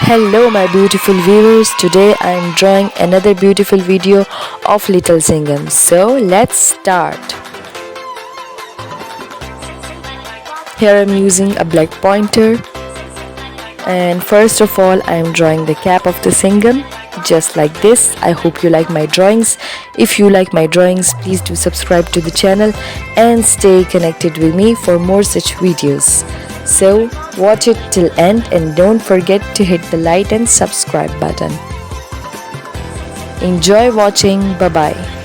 Hello my beautiful viewers, today I am drawing another beautiful video of little singham. So let's start. Here I am using a black pointer, and first of all I am drawing the cap of the singham just like this. I hope you like my drawings. If you like my drawings, please do subscribe to the channel and stay connected with me for more such videos. So watch it till end and don't forget to hit the like and subscribe button. Enjoy watching. Bye bye.